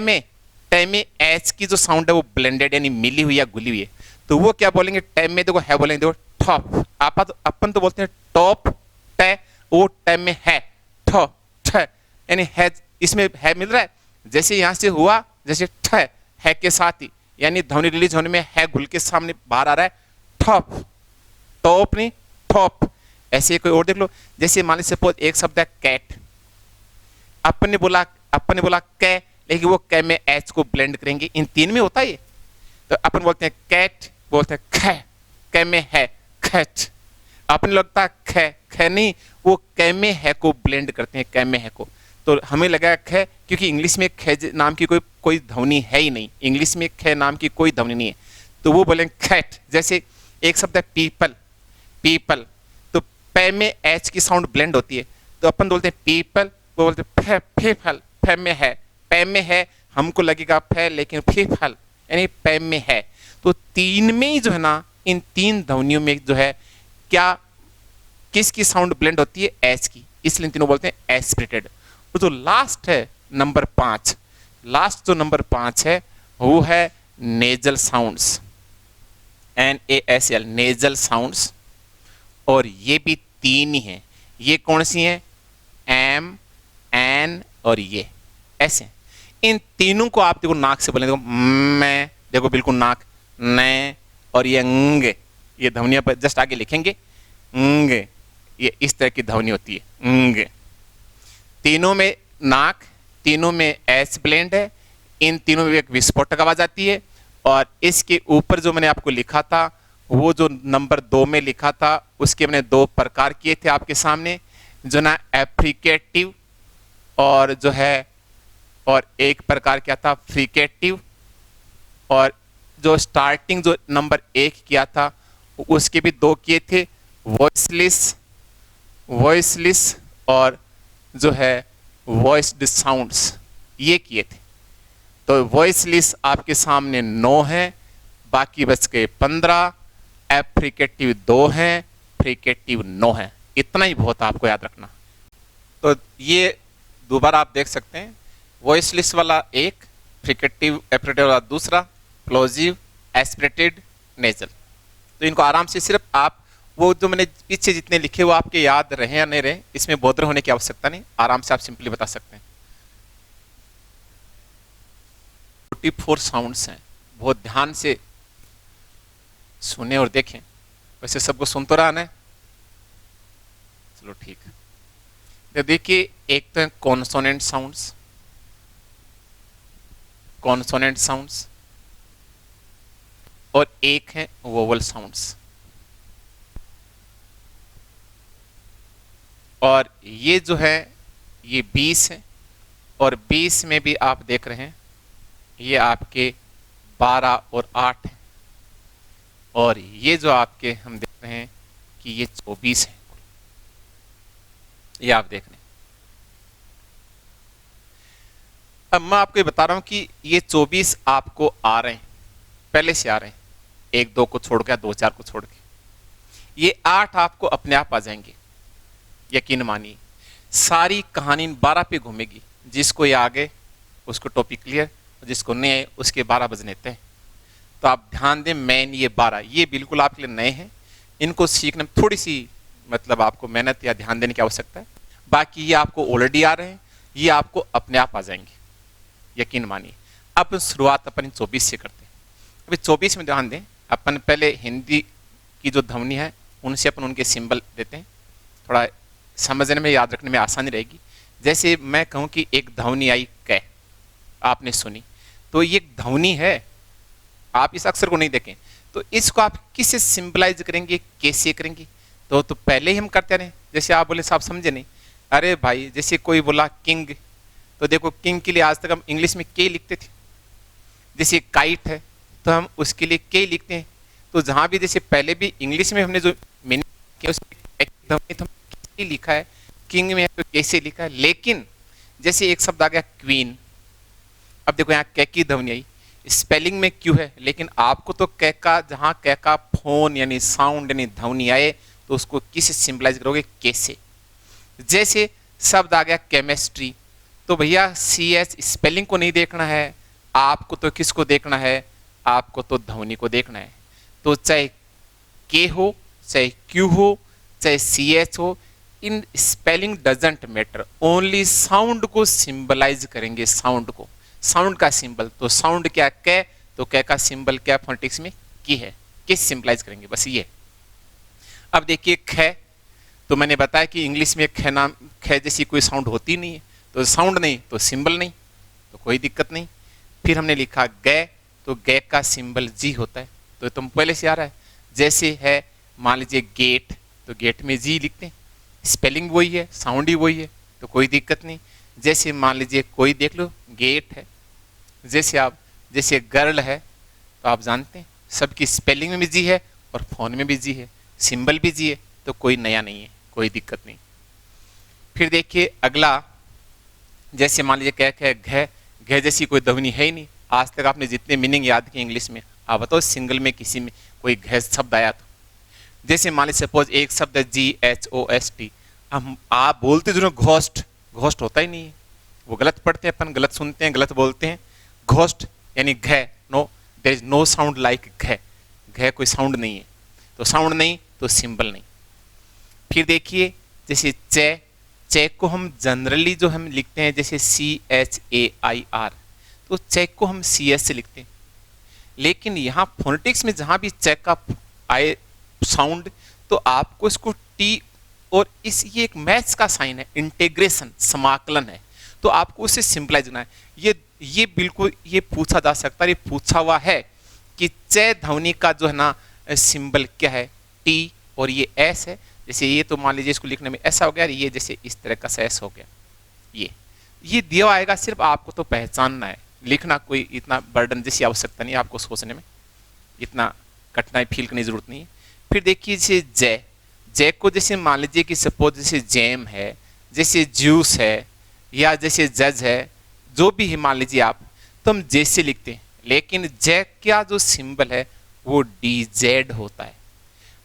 में एच की जो साउंड है वो ब्लेंडेड यानी मिली हुई या घुली हुई है, तो वो क्या बोलेंगे, टे में देखो है बोलेंगे, देखो टॉप। अपन तो बोलते हैं टॉप टे, वो टे में है ठो ठ, यानी है, इसमें है मिल रहा है। जैसे यहां से हुआ, जैसे ठ है के साथ ही, यानी ध्वनि रिलीज होने में है घुल के सामने बाहर आ रहा है, टॉप, टॉप नहीं टॉप। ऐसे कोई और देख लो, जैसे मान लीजिए सपोज एक शब्द है कैट, अपन ने बोला कै, लेकिन वो कै में एच को ब्लेंड करेंगे, इन तीन में होता है ये, तो अपन बोलते हैं कैट, बोलते हैं कै, कै में है कैट। अपन लगता है कै, कै नहीं, वो कै में है को ब्लेंड करते हैं, कै में है को, तो हमें लगा कै, क्योंकि इंग्लिश में कै नाम की कोई ध्वनि है ही नहीं, इंग्लिश में कै नाम की कोई ध्वनि नहीं है, तो वो बोलेंगे कैट। जैसे एक शब्द है पीपल, पीपल, तो पै में एच की साउंड ब्लेंड होती है, तो अपन बोलते हैं पीपल, वो बोलते हैं फीफल, फै में है, पै में है, हमको लगेगा फै, लेकिन फीफल यानी पै में है। तो तीन में ही जो है ना, इन तीन ध्वनियों में जो है क्या, किसकी साउंड ब्लेंड होती है, एच की, इसलिए तीनों बोलते हैं एस्पिरेटेड। तो जो लास्ट है नंबर 5, लास्ट जो नंबर 5 है वो है nasal sounds, NASL, nasal sounds, और ये भी तीन ही हैं। ये कौन सी हैं, एम, एन और ये, ऐसे। इन तीनों को आप देखो नाक से बोलेंगे, देखो मैं, देखो बिल्कुल नाक, न, और ये अंग, ये ध्वनियां पर जस्ट आगे लिखेंगे अंग, ये इस तरह की ध्वनि होती है अंग। तीनों में नाक, तीनों में एच ब्लेंड है, इन तीनों में एक विस्फोटक आवाज आती है। और इसके ऊपर जो मैंने आपको लिखा था, वो जो नंबर 2 में लिखा था, उसके मैंने 2 प्रकार किए थे आपके सामने, जो ना एफ्रिकेटिव और जो है, और एक प्रकार क्या था फ्रिकेटिव, और जो स्टार्टिंग जो नंबर 1 किया था उसके भी 2 किए थे, वॉइसलेस, वॉइसलेस और जो है वॉइस्ड साउंड्स, ये किए थे। तो वॉइसलेस आपके सामने 9 है, बाकी बच के 15, एफ्रिकेटिव 2 हैं, फ्रिकेटिव 9 है। इतना ही बहुत आपको याद रखना। तो ये दोबारा आप देख सकते हैं, वॉइसलेस वाला 1, फ्रिकेटिव एफ्रिकेटिव वाला दूसरा, प्लोजिव, एस्पिरेटेड, नेजल। तो इनको आराम से सिर्फ आप, वो जो मैंने पीछे जितने लिखे वो आपके याद रहे या नहीं रहे, इसमें बोधर होने की आवश्यकता नहीं, आराम से आप सिंपली बता सकते हैं। 44 साउंड्स हैं, बहुत ध्यान से सुने और देखें। वैसे सबको सुन तो रहा है, चलो ठीक है। तो देखिए, एक तो है कॉन्सोनेंट साउंड्स, कॉन्सोनेंट साउंड्स, और एक है वोवल साउंड्स। और ये जो है ये 20 है, और 20 में भी आप देख रहे हैं ये आपके 12 और 8 है, और ये जो आपके हम देख रहे हैं कि ये 24 है, ये आप देख रहे हैं। अब मैं आपको ये बता रहा हूं कि ये 24 आपको आ रहे हैं, पहले से आ रहे हैं, 1 2 को छोड़ के, 2 4 को छोड़ के। ये 8 आपको अपने आप आ जाएंगे, यकीन मानिए। सारी कहानी 12 पे घूमेगी, जिसको ये आगे उसको टॉपिक क्लियर, जिसको नहीं आए उसके 12 बजने तय। तो आप ध्यान दें, मेन ये 12 ये बिल्कुल आपके लिए नए हैं, इनको सीखने में थोड़ी सी मतलब आपको मेहनत या ध्यान देने की आवश्यकता है। बाकी ये आपको ऑलरेडी आ रहे हैं, ये आपको अपने आप आ जाएंगे, यकीन मानिए। अब शुरुआत अपन 24 से करते हैं। अभी 24 में ध्यान दें, अपन पहले हिंदी की जो ध्वनि है उनसे अपन उनके सिंबल देते हैं, थोड़ा समझने में याद रखने में आसानी रहेगी। जैसे मैं कहूँ कि एक ध्वनि आई कै, आपने सुनी, तो ये ध्वनि है, आप इस अक्षर को नहीं देखें, तो इसको आप किससे सिंबलाइज करेंगे, कैसे करेंगे? तो पहले ही हम करते रहे। जैसे आप बोले साहब समझे नहीं, अरे भाई जैसे कोई बोला किंग, तो देखो किंग के लिए आज तक हम इंग्लिश में के लिखते थे। जैसे काइट है तो हम उसके लिए के लिखते हैं। तो जहाँ भी जैसे पहले भी इंग्लिश में हमने जो मीनिंग किया उसमें लिखा है, किंग में है तो कैसे लिखा है। लेकिन जैसे एक शब्द आ गया क्वीन, अब देखो यहाँ कै की ध्वनि आई, स्पेलिंग में क्यों है, लेकिन आपको तो कै का, जहाँ कै का फोन यानी साउंड यानी ध्वनि आए तो उसको किस सिंबलाइज करोगे, कैसे। जैसे शब्द आ गया केमिस्ट्री, तो भैया सी एच स्पेलिंग को नहीं देखना है आपको, तो किसको देखना है, आपको तो ध्वनि को देखना है। तो चाहे के हो, चाहे क्यू हो, चाहे सी एच हो, in spelling doesn't matter, only sound को सिंबलाइज करेंगे, साउंड को, साउंड का सिंबल। तो साउंड क्या, कै, तो कै का सिंबल क्या फोनेटिक्स में की है, किस सिंबलाइज करेंगे, बस ये। अब देखिए ख, तो मैंने बताया कि इंग्लिश में ख नाम, ख जैसी कोई साउंड होती नहीं है, तो साउंड नहीं तो सिंबल नहीं, तो कोई दिक्कत नहीं। फिर हमने लिखा गै, तो गै का सिंबल जी होता है, तो तुम पहले से आ रहा है। जैसे है मान लीजिए गेट, तो गेट में जी लिखते हैं, स्पेलिंग वही है, साउंड ही वही है, तो कोई दिक्कत नहीं। जैसे मान लीजिए कोई देख लो गेट है, जैसे गर्ल है, तो आप जानते हैं सबकी स्पेलिंग में भी जी है और फोन में भी जी है, सिंबल भी जी है, तो कोई नया नहीं है, कोई दिक्कत नहीं। फिर देखिए अगला, जैसे मान लीजिए क्या है घ, घ जैसी कोई ध्वनि है ही नहीं। आज तक आपने जितने मीनिंग याद किए इंग्लिश में, आप बताओ सिंगल में किसी में कोई घ शब्द आया तो। जैसे मान लीजिए सपोज एक शब्द है GHOST, हम आप बोलते जो घोस्ट, घोस्ट होता ही नहीं है, वो गलत पढ़ते हैं अपन, गलत सुनते हैं, गलत बोलते हैं। घोस्ट यानी घ, no, there is no sound like घ, घ कोई साउंड नहीं है, तो साउंड नहीं तो सिंबल नहीं। फिर देखिए जैसे चे, चे को हम जनरली जो हम लिखते हैं जैसे CHAIR, तो चे को हम CS से लिखते हैं, लेकिन यहाँ फोनेटिक्स में जहाँ भी चे का आए साउंड, तो आपको इसको टी, और इस ये एक मैथ्स का साइन है, इंटीग्रेशन, समाकलन है, तो आपको उसे सिंपलाइज करना है। ये बिल्कुल ये पूछा जा सकता है, ये पूछा हुआ है कि चे ध्वनि का जो है ना सिंबल क्या है, टी, और ये एस है। जैसे ये तो मान लीजिए इसको लिखने में ऐसा हो गया, ये जैसे इस तरह का एस हो गया, ये दिया आएगा, सिर्फ आपको तो पहचानना है, लिखना कोई इतना बर्डन जैसी आवश्यकता नहीं है, आपको सोचने में इतना कठिनाई फील करने की जरूरत नहीं है। फिर देखिए जैसे जय, जय को जैसे मान लीजिए कि सपोज जैसे जैम है, जैसे जूस है, या जैसे जज है, जो भी है मान लीजिए आप, तो हम जैसे लिखते हैं, लेकिन जय का जो सिंबल है वो DZ होता है।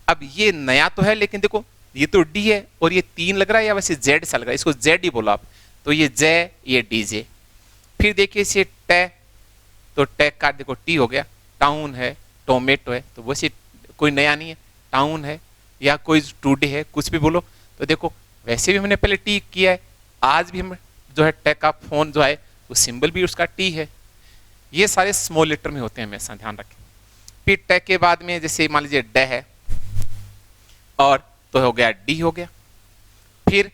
अब ये नया तो है, लेकिन देखो ये तो डी है और ये 3 लग रहा है, या वैसे जेड सा लग रहा है, इसको जेड ही बोलो आप, तो ये जय, ये DJ। फिर देखिए इसे टे, तो टे का देखो टी हो गया, टाउन है, टोमेटो है, तो वैसे कोई नया नहीं है, टाउन है या कोई टूडे है, कुछ भी बोलो। तो देखो वैसे भी हमने पहले टी किया है, आज भी हम जो है टे का फोन जो है वो सिंबल भी उसका टी है। ये सारे स्मॉल लेटर में होते हैं, हमेशा ध्यान रखें। फिर टे के बाद में जैसे मान लीजिए डे है, और तो हो गया डी हो गया। फिर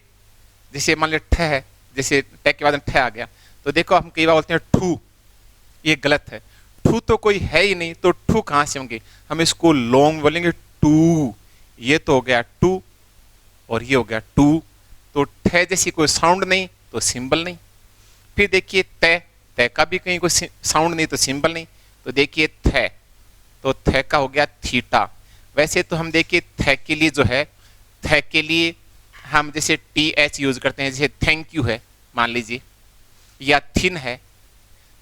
जैसे मान लीजिए ठ है, जैसे टे के बाद में ठ आ गया, तो देखो हम कई बार बोलते हैं ठू, ये गलत है, ठू तो कोई है ही नहीं, तो ठू कहाँ से होंगे, हम इसको लॉन्ग बोलेंगे टू, ये तो हो गया टू और ये हो गया टू, तो ठ जैसी कोई साउंड नहीं तो सिंबल नहीं। फिर देखिए तय, तय का भी कहीं कोई साउंड नहीं तो सिंबल नहीं। तो देखिए थ, तो थ का हो गया थीटा। वैसे तो हम देखिए थ के लिए जो है, थ के लिए हम जैसे TH यूज करते हैं, जैसे थैंक यू है मान लीजिए, या थिन है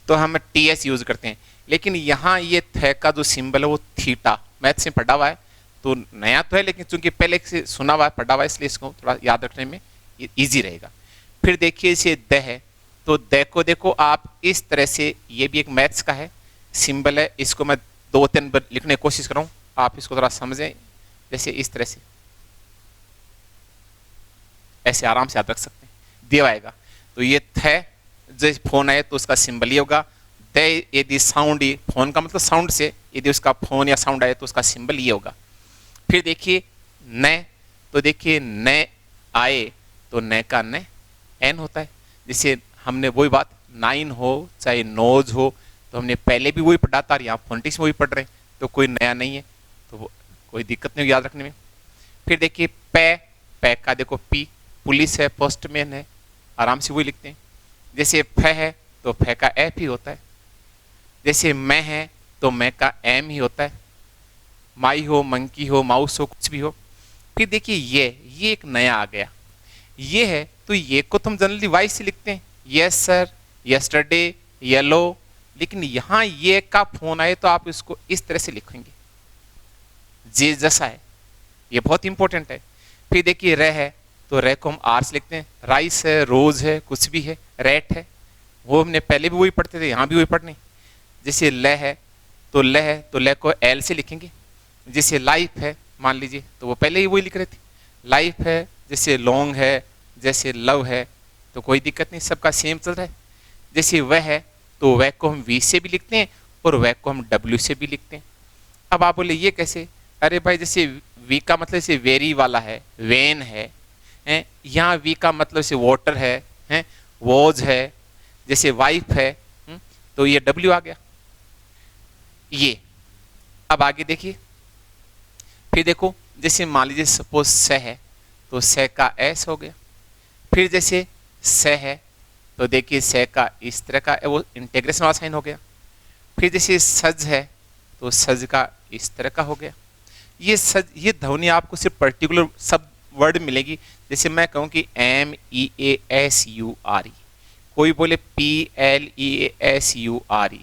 तो हम TH यूज करते हैं, लेकिन यहाँ ये थ का जो सिंबल है वो थीटा, मैथ से पढ़ा हुआ है, तो नया तो है लेकिन चूंकि पहले से सुना हुआ है, पढ़ा हुआ है, इसलिए इसको थोड़ा याद रखने में इजी रहेगा। फिर देखिए इसे द है, तो द को देखो आप इस तरह से, ये भी एक मैथ्स का है सिंबल है, इसको मैं 2-3 बार लिखने की कोशिश कर रहा हूँ, आप इसको थोड़ा समझें, जैसे इस तरह से ऐसे आराम से याद रख सकते हैं, दिया आएगा। तो ये थ जैसे फोन आए तो उसका सिंबल ये होगा, द यदि साउंड, फोन का मतलब साउंड से, यदि उसका फोन या साउंड आए तो उसका सिंबल ये होगा। फिर देखिए न, तो देखिए न आए तो न का न एन होता है, जैसे हमने वही बात, 9 हो चाहे नोज हो, तो हमने पहले भी वही पढ़ा था, यहाँ फोनेटिक्स में वही पढ़ रहे हैं, तो कोई नया नहीं है, तो कोई दिक्कत नहीं याद रखने में। फिर देखिए पै, पै का देखो पी, पुलिस है, पोस्टमैन है, आराम से वही लिखते हैं। जैसे फ है तो फ का एफ ही होता है, जैसे मैं है तो मैं का एम ही होता है, माई हो, मंकी हो, माउस हो, कुछ भी हो। फिर देखिए ये एक नया आ गया, ये है, तो ये को तुम जनरली वाई से लिखते हैं, यस सर, यस्टरडे, येलो, लेकिन यहां ये का फोन आए तो आप इसको इस तरह से लिखेंगे, जे जैसा है, ये बहुत इंपॉर्टेंट है। फिर देखिए रे है, तो रे को हम आर से लिखते हैं, राइस है, रोज है, कुछ भी है, रेट है, वो हमने पहले भी वही पढ़ते थे, यहां भी वही पढ़ने। जैसे ले है, तो ले है, तो ले को एल से लिखेंगे। जैसे लाइफ है मान लीजिए, तो वो पहले ही वही लिख रहे थे, लाइफ है। जैसे लॉन्ग है, जैसे लव है, तो कोई दिक्कत नहीं, सबका सेम चल रहा है। जैसे वह है, तो वह को हम वी से भी लिखते हैं और वह को हम डब्ल्यू से भी लिखते हैं। अब आप बोले ये कैसे? अरे भाई जैसे वी का मतलब जैसे वेरी वाला है, वेन है, यहाँ वी का मतलब जैसे वाटर है, वॉज है, जैसे वाइफ है, तो ये डब्ल्यू आ गया। ये अब आगे देखिए, फिर देखो जैसे मान लीजिए सपोज से है, तो से का एस हो गया। फिर जैसे से है, तो देखिए से का इस तरह का वो इंटीग्रेशन वाला साइन हो गया। फिर जैसे सज है, तो सज का इस तरह का हो गया। ये सज, ये ध्वनि आपको सिर्फ पर्टिकुलर सब वर्ड मिलेगी। जैसे मैं कहूँ कि MEASURE, कोई बोले PLEASURE,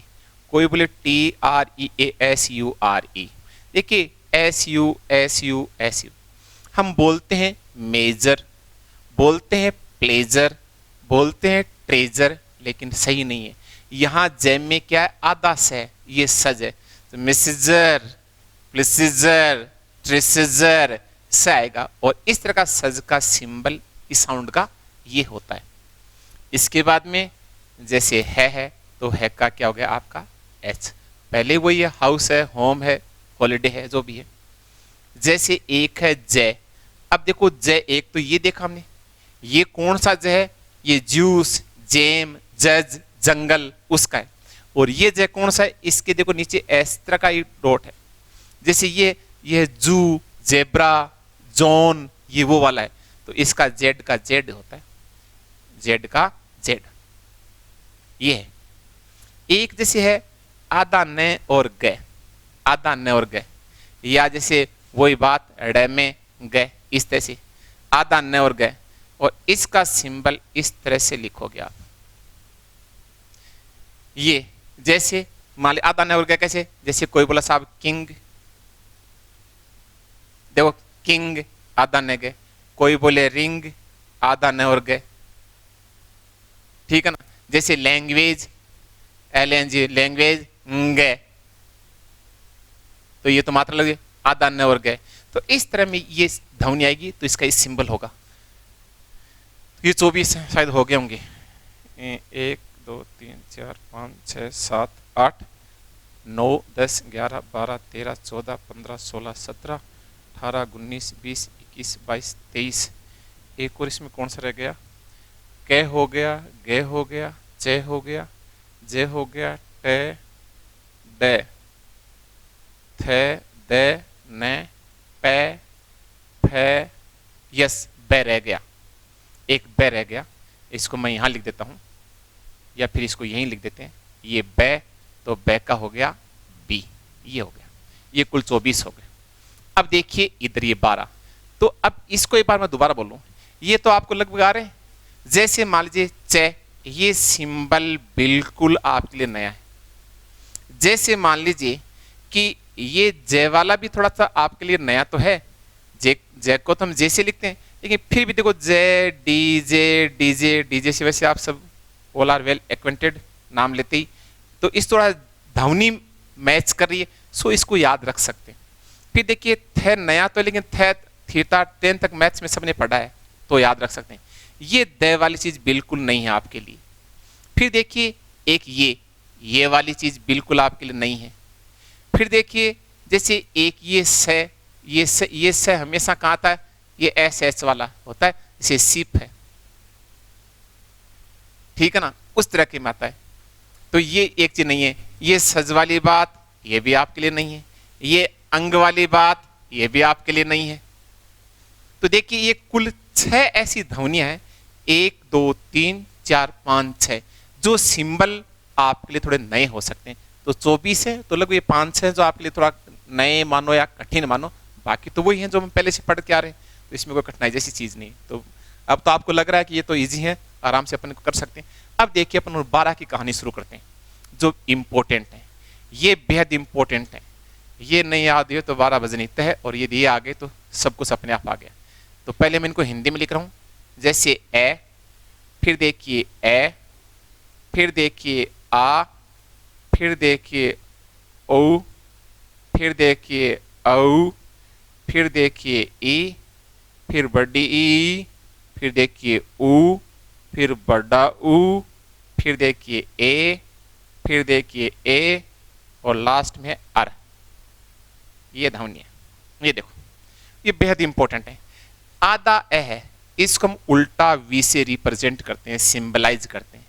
कोई बोले TREASURE। देखिए SU हम बोलते हैं मेजर, बोलते हैं प्लेजर, बोलते हैं ट्रेजर, लेकिन सही नहीं है। यहाँ जैम में क्या है? आधा से, ये सज है, तो मिसिजर, प्लिसिजर, ट्रेसिजर से आएगा। और इस तरह का सज का सिंबल इस साउंड का ये होता है। इसके बाद में जैसे है, तो है का क्या हो गया आपका एच, पहले वही है, हाउस है, होम है, हॉलिडे है, जो भी है। जैसे एक है जय, अब देखो जय एक, तो ये देखा हमने, ये कौन सा जय है? ये जूस, जेम, जज, जंगल उसका है। और ये जय कौन सा है? इसके देखो नीचे इस तरह का डॉट है। जैसे ये जू, जेब्रा, जॉन, ये वो वाला है, तो इसका जेड का जेड होता है, जेड का जेड, ये है। एक जैसे है आधा न और गए, आधा न और गए, या जैसे वही बात ड में गए, इस तरह से आधा न और गए, और इसका सिंबल इस तरह से लिखोगे आप। ये जैसे मान आधा न और गए कैसे? जैसे कोई बोला साहब किंग, देखो किंग आधा न गए, कोई बोले रिंग आधा न और गए, ठीक है ना। जैसे लैंग्वेज, LNG लैंग्वेज गए, तो ये तो मात्रा लगे आधा न और गए। तो इस तरह में ये ध्वनि आएगी, तो इसका इस सिंबल होगा। ये 24 शायद हो गए होंगे, 1 2 3 4 5 6 7 8 9 10 11 12 13 14 15 16 17 18 19 20 21 22 23। एक और इसमें कौन सा रह गया? कै हो गया, गे हो गया, चे हो गया, जे हो गया, टे, डे, थे, दे, ने, पे, फे, यस, बे रह गया, एक बे रह गया। इसको मैं यहां लिख देता हूं, या फिर इसको यहीं लिख देते हैं, ये बे, तो बे का हो गया बी, ये हो गया। ये कुल 24 हो गए। अब देखिए इधर ये 12, तो अब इसको एक बार मैं दोबारा बोलूं, ये तो आपको लगभग आ रहे हैं। जैसे मान लीजिए चे, ये सिंबल बिल्कुल आपके लिए नया है। जैसे मान लीजिए कि ये जे वाला भी थोड़ा सा आपके लिए नया तो है, जे को तो हम जे से लिखते हैं, लेकिन फिर भी देखो जे, डीजे, डीजे, डीजे से वैसे आप सब ऑल आर वेल एक्वेंटेड नाम लेते ही, तो इस थोड़ा ध्वनि मैच कर रही है, सो इसको याद रख सकते हैं। फिर देखिए थे नया तो है, लेकिन थे थीटा 10 तक मैथ्स में सबने पढ़ा है, तो याद रख सकते हैं। ये दे वाली चीज बिल्कुल नहीं है आपके लिए। फिर देखिए एक ये वाली चीज बिल्कुल आपके लिए नहीं है। फिर देखिए जैसे एक ये से हमेशा कहाँ आता है? ये एस वाला होता है, जैसे सिप है, ठीक है ना, उस तरह की में आता है। तो ये एक चीज नहीं है। ये सज वाली बात, ये भी आपके लिए नहीं है। ये अंग वाली बात, ये भी आपके लिए नहीं है। तो देखिए ये कुल 6 ऐसी ध्वनियां हैं, 1 2 3 4 5 6, जो सिंबल आपके लिए थोड़े नए हो सकते हैं। तो 24 है, तो लगभग ये 5-6 जो आपके लिए थोड़ा नए मानो या कठिन मानो, बाकी तो वही हैं जो हम पहले से पढ़ के आ रहे हैं, तो इसमें कोई कठिनाई जैसी चीज नहीं। तो अब तो आपको लग रहा है कि ये तो इजी है, आराम से अपन को कर सकते हैं। अब देखिए अपन 12 की कहानी शुरू करते हैं। जो इम्पोर्टेंट है, ये बेहद इम्पोर्टेंट है। ये नहीं याद हुए तो 12 बजे नहीं है, और यदि ये आ गए तो सब कुछ अपने आप आ गया। तो पहले मैं इनको हिंदी में लिख रहा हूँ, जैसे ए, फिर देखिए ए, फिर देखिए आ, फिर देखिए ओ, फिर देखिए औ, फिर देखिए ई, फिर बड़ी ई, फिर देखिए ऊ, फिर बड़ा ऊ, फिर देखिए ए, फिर देखिए ए, और लास्ट में है अर। ये ध्वनि है, ये देखो, ये बेहद इंपॉर्टेंट है। आधा ए है, इसको हम उल्टा वी से रिप्रेजेंट करते हैं, सिंबलाइज करते हैं।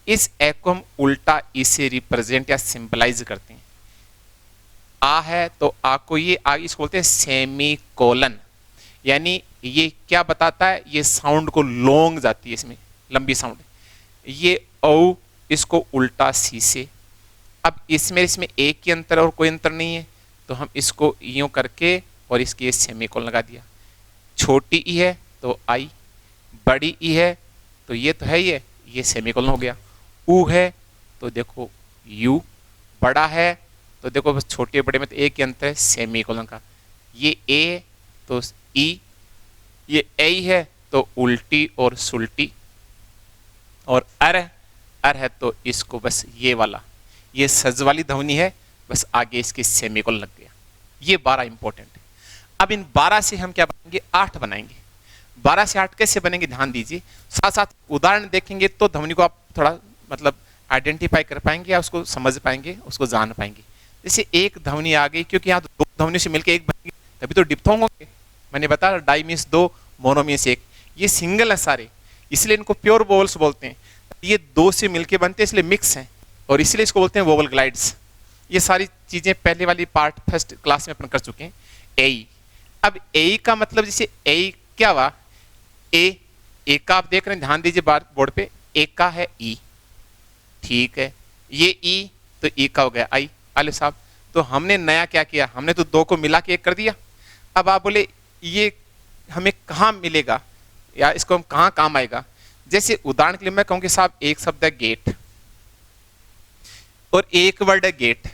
इस ए को हम उल्टा ई से रिप्रेजेंट या सिंबलाइज करते हैं। आ है तो आ को ये आ इसको बोलते हैं सेमी कोलन, यानी ये क्या बताता है, ये साउंड को लॉन्ग जाती है, इसमें लंबी साउंड। ये औ, इसको उल्टा सी से। अब इसमें एक ही अंतर और कोई अंतर नहीं है, तो हम इसको यूं करके और इसके ये सेमीकोलन लगा दिया। छोटी ई है तो आई, बड़ी ई है तो ये तो है ये सेमीकोलन हो गया। ऊ है तो देखो यू, बड़ा है तो देखो बस छोटे बड़े में तो एक ही अंतर है, सेमीकोलन का। ये ए तो ई, ये ए है तो उल्टी और सुल्टी, और अर है तो इसको बस ये वाला, ये सज वाली ध्वनि है, बस आगे इसके सेमीकोलन लग गया। ये 12 इंपॉर्टेंट है। अब इन 12 से हम क्या बनाएंगे, 8 बनाएंगे। 12 से 8 कैसे बनेंगे ध्यान दीजिए, साथ साथ उदाहरण देखेंगे तो ध्वनि को आप थोड़ा मतलब आइडेंटिफाई कर पाएंगे या उसको समझ पाएंगे, उसको जान पाएंगे। जैसे एक ध्वनि आ गई, क्योंकि यहाँ दो ध्वनि से मिलकर एक बनेगी, तभी तो डिप्थोंग होंगे। मैंने बताया डाई मीन्स 2, मोनो मीन्स 1। ये सिंगल है सारे, इसलिए इनको प्योर वोवल्स बोलते हैं। ये 2 से मिलके बनते हैं इसलिए मिक्स हैं, और इसलिए इसको बोलते हैं वोवल ग्लाइड्स। ये सारी चीजें पहले वाली पार्ट फर्स्ट क्लास में अपन कर चुके हैं। ए, अब ए का मतलब जैसे ए क्या हुआ, ए का आप देख रहे हैं, ध्यान दीजिए बोर्ड पे, ए का है ई, ठीक है, ये ई तो ई का हो गया आई। अले साहब, तो हमने नया क्या किया, हमने तो 2 को मिला के 1 कर दिया। अब आप बोले ये हमें कहाँ मिलेगा या इसको हम कहाँ काम आएगा। जैसे उदाहरण के लिए मैं कहूँ कि साहब एक शब्द है गेट और एक वर्ड है गेट।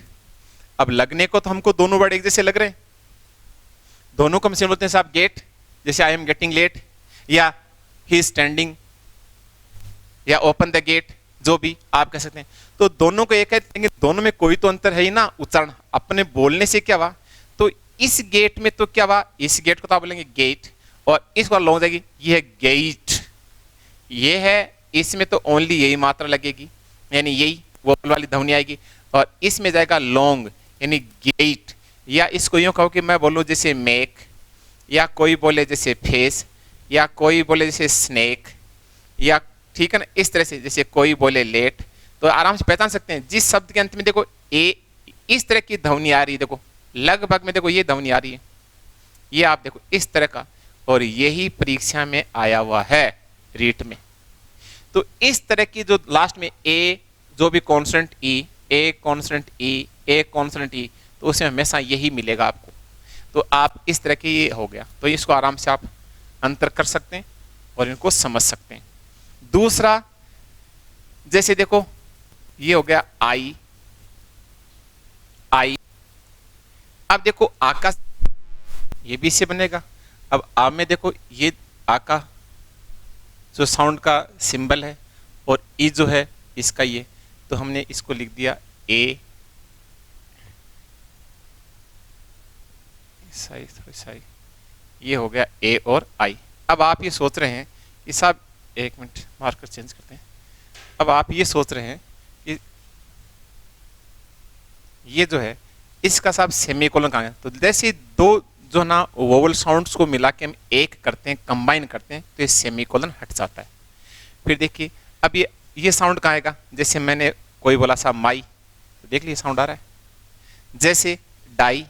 अब लगने को तो हमको दोनों वर्ड एक जैसे लग रहे हैं, दोनों को हम बोलते हैं साहब गेट, जैसे आई एम गेटिंग लेट, या ही स्टैंडिंग, या ओपन द गेट, जो भी आप कह सकते हैं। तो दोनों को एक है, लेकिन दोनों में कोई तो अंतर है ही ना, उच्चारण अपने बोलने से क्या हुआ। तो इस गेट में तो क्या हुआ, इस गेट को तो आप बोलेंगे गेट, और इसको लॉन्ग जाएगी, ये है गेट, ये है, इसमें तो ओनली यही मात्रा लगेगी, यानी यही वोवल वाली ध्वनि आएगी, और इसमें जाएगा लॉन्ग यानी गेट। या इसको यूं कहो कि मैं बोलूं जैसे मेक, या कोई बोले जैसे फेस, या कोई बोले जैसे स्नेक, या ठीक है ना, इस तरह से जैसे कोई बोले लेट, तो आराम से पहचान सकते हैं। जिस शब्द के अंत में देखो ए, इस तरह की ध्वनि आ रही है, देखो लगभग में देखो ये ध्वनि आ रही है, ये आप देखो इस तरह का, और यही परीक्षा में आया हुआ है रीट में। तो इस तरह की जो लास्ट में ए, जो भी कॉन्सोनेंट ई, ए कॉन्सोनेंट ई, ए कॉन्सोनेंट ई, तो उसमें हमेशा यही मिलेगा आपको। तो आप इस तरह की ये हो गया, तो इसको आराम से आप अंतर कर सकते हैं और इनको समझ सकते हैं। दूसरा जैसे देखो ये हो गया आई, आई। अब देखो आका, ये भी इससे बनेगा। अब आ में देखो ये आका जो साउंड का सिंबल है, और ई जो है इसका ये, तो हमने इसको लिख दिया ए, सही सही, ये हो गया ए और आई। अब आप ये सोच रहे हैं कि साहब एक मिनट मार्कर चेंज करते हैं। अब आप ये सोच रहे हैं कि ये जो है इसका साहब सेमीकोलन कहाँ है। तो जैसे दो जो ना वोवल साउंड्स को मिला के हम एक करते हैं, कंबाइन करते हैं, तो ये सेमीकोलन हट जाता है। फिर देखिए अब ये साउंड कहाँ आएगा, जैसे मैंने कोई बोला साहब माई, तो देख लीजिए साउंड आ रहा है। जैसे डाई,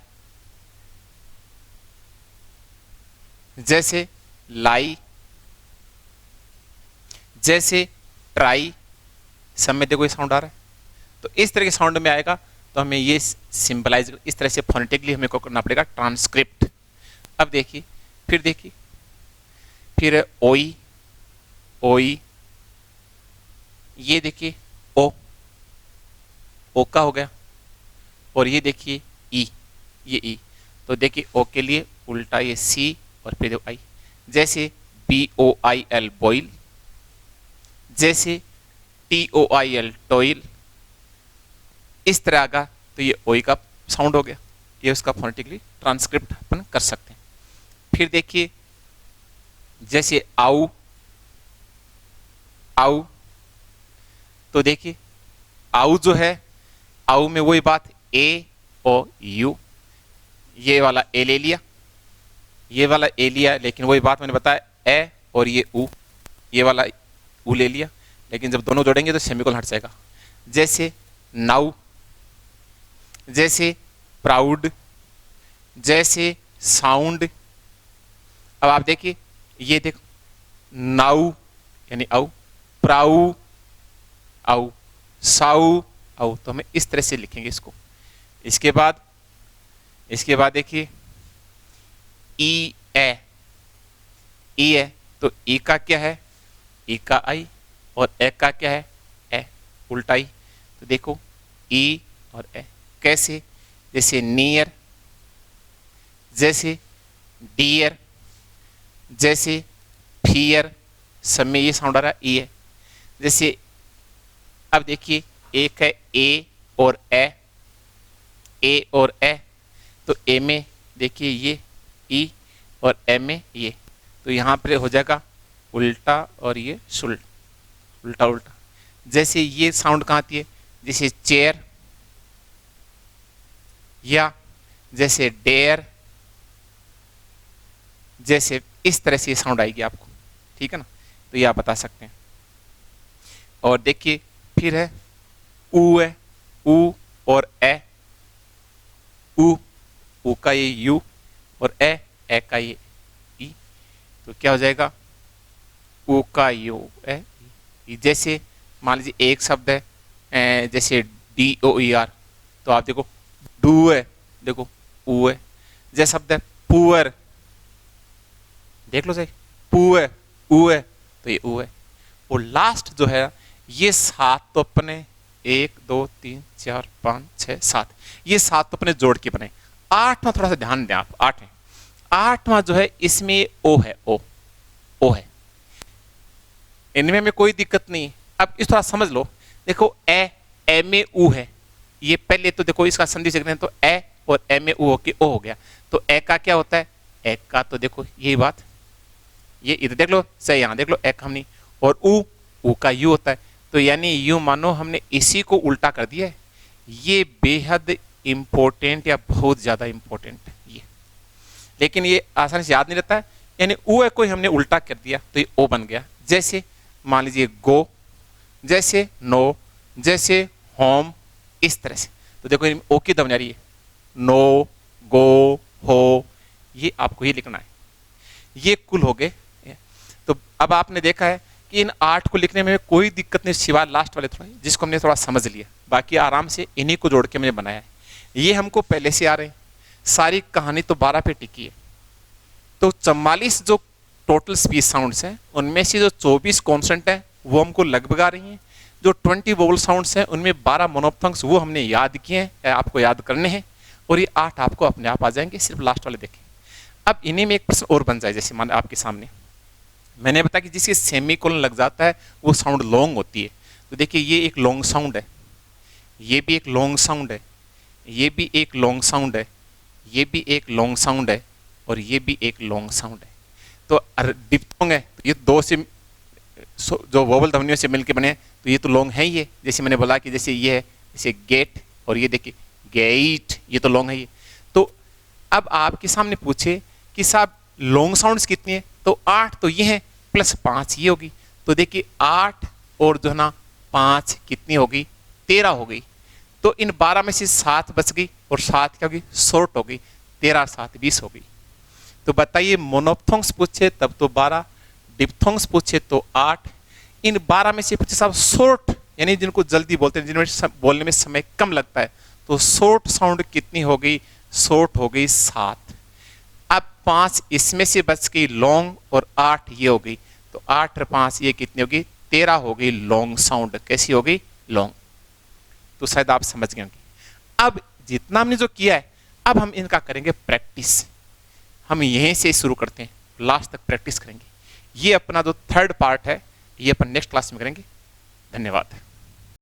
जैसे लाई, जैसे ट्राई, सब में देखो ये साउंड आ रहा है। तो इस तरह के साउंड में आएगा, तो हमें ये सिंबलाइज इस तरह से फोनेटिकली हमें को करना पड़ेगा, ट्रांसक्रिप्ट। अब देखिए फिर ओई, ओई, ये देखिए ओ, ओ का हो गया, और ये देखिए ई, ये ई, तो देखिए ओ के लिए उल्टा ये सी और फिर आई, जैसे BOIL बॉइल, जैसे TOIL टॉयल, इस तरह का, तो ये ओई का साउंड हो गया, ये उसका फोनेटिकली ट्रांसक्रिप्ट अपन कर सकते हैं। फिर देखिए जैसे आउ, आउ, तो देखिए आउ जो है, आउ में वही बात, ए और यू, ये वाला ए ले लिया, ये वाला ए लिया, लेकिन वही बात मैंने बताया, ए और ये ऊ, ये वाला ऊ ले लिया, लेकिन जब दोनों जोड़ेंगे तो सेमीकोलन हट जाएगा। जैसे नाउ, जैसे प्राउड, जैसे साउंड। अब आप देखिए, ये देखो नाउ यानी आउ, प्राउ आउ, साउ आउ, तो हमें इस तरह से लिखेंगे इसको। इसके बाद देखिए ई ए, ई है, तो ई का क्या है, ई का आई, और ए का क्या है, ए, उल्टा ई, तो देखो ई और ए कैसे, जैसे नियर, जैसे डियर, जैसे फियर, सब में ये साउंड आ रहा है, ई है। जैसे अब देखिए एक है ए और ए, ए और ए, तो ए में देखिए ये ई और ए में ये, तो यहाँ पर हो जाएगा उल्टा और ये सुल्ट, उल्टा उल्टा। जैसे ये साउंड कहाँ आती है, जैसे चेयर, या जैसे डेयर, जैसे इस तरह से ये साउंड आएगी आपको, ठीक है ना, तो ये आप बता सकते हैं। और देखिए फिर है ऊ, है ऊ और ए, ऊ, ऊ का ये यू और ए का ये ई, तो क्या हो जाएगा ऊ का यू ए ई। जैसे मान लीजिए एक शब्द है जैसे DOER, तो आप देखो डू है, देखो ऊ है। जैसे शब्द है पुअर, देख लो सही, पू है ऊ है, तो ये ऊ है। और लास्ट जो है ये 7 तो अपने 1 2 3 4 5 6 7, ये 7 तो अपने जोड़ के बने। 8वां थोड़ा सा ध्यान दें आप, 8 है, 8वां जो है इसमें ओ है, ओ है, इनमें में कोई दिक्कत नहीं। अब इस थोड़ा समझ लो, देखो ए में ऊ है, ये पहले तो देखो इसका संधि से तो ए और ए में ऊ होके ओ हो गया, तो ए का क्या होता है, ए का तो देखो यही बात, ये इधर देख लो सही, यहाँ देख लो ए का हमने, और ऊ का यू होता है, तो यानी यू मानो हमने इसी को उल्टा कर दिया है। ये बेहद इंपॉर्टेंट या बहुत ज्यादा इंपॉर्टेंट है ये, लेकिन ये आसानी से याद नहीं रहता है। यानी ऊ है कोई हमने उल्टा कर दिया तो ये ओ बन गया। जैसे मान लीजिए गो, जैसे नो, जैसे होम, इस तरह से, तो देखो ओ की दम जा रही है, नो गो हो, ये आपको ही लिखना है। ये कुल हो गए। तो अब आपने देखा है कि इन 8 को लिखने में कोई दिक्कत नहीं, सिवाय लास्ट वाले थोड़ा, जिसको हमने थोड़ा समझ लिया, बाकी आराम से इन्हीं को जोड़ के मैंने बनाया है। ये हमको पहले से आ रहे हैं, सारी कहानी तो 12 पे टिकी है। तो 44 जो टोटल स्पीच साउंड्स हैं उनमें से जो 24 कॉन्सोनेंट है वो हमको लगभग आ रही हैं। जो 20 वोवल साउंड्स हैं उनमें 12 मोनोप्थंग्स वो हमने याद किए हैं, आपको याद करने हैं, और ये 8 आपको अपने आप आ जाएंगे, सिर्फ लास्ट वाले देखें। अब इन्हीं में एक प्रश्न और बन जाए, जैसे मान आपके सामने मैंने बताया कि जिसके सेमीकोलन लग जाता है वो साउंड लॉन्ग होती है। तो देखिए ये एक लॉन्ग साउंड है, ये भी एक लॉन्ग साउंड है, ये भी एक लॉन्ग साउंड है, ये भी एक लॉन्ग साउंड है, और ये भी एक लॉन्ग साउंड है। तो डिप्थोंग है, तो ये दो से जो वोवल ध्वनियों से मिलकर बने, तो ये तो लॉन्ग है ही है। जैसे मैंने बोला कि जैसे ये है, जैसे गेट, और ये देखिए गेट, ये तो लॉन्ग है ये। तो अब आपके सामने पूछे कि साहब लॉन्ग साउंड्स कितनी है, तो 8 तो ये है, प्लस 5 ये होगी। तो देखिए 8 और जो है ना 5 कितनी होगी, 13 हो गई। तो इन 12 में से 7 बच गई, और 7 क्या होगी, शॉर्ट हो गई, 13 7 20 हो गई। तो बताइए मोनोप्थोंग्स पूछे तब तो 12, डिप्थोंग्स पूछे तो 8, इन 12 में से पूछे साहब शॉर्ट, यानी जिनको जल्दी बोलते हैं, जिनमें बोलने में समय कम लगता है, तो शॉर्ट साउंड कितनी हो गई, शॉर्ट हो गई 7। अब 5 इसमें से बच गई लॉन्ग, और 8 ये हो गई, तो 8 और 5 ये कितनी होगी, 13 हो गई लॉन्ग साउंड। कैसी हो गई, लॉन्ग। तो शायद आप समझ गए होंगे। अब जितना हमने जो किया है, अब हम इनका करेंगे प्रैक्टिस। हम यहीं से शुरू करते हैं, लास्ट तक प्रैक्टिस करेंगे। ये अपना जो थर्ड पार्ट है, ये अपन नेक्स्ट क्लास में करेंगे। धन्यवाद।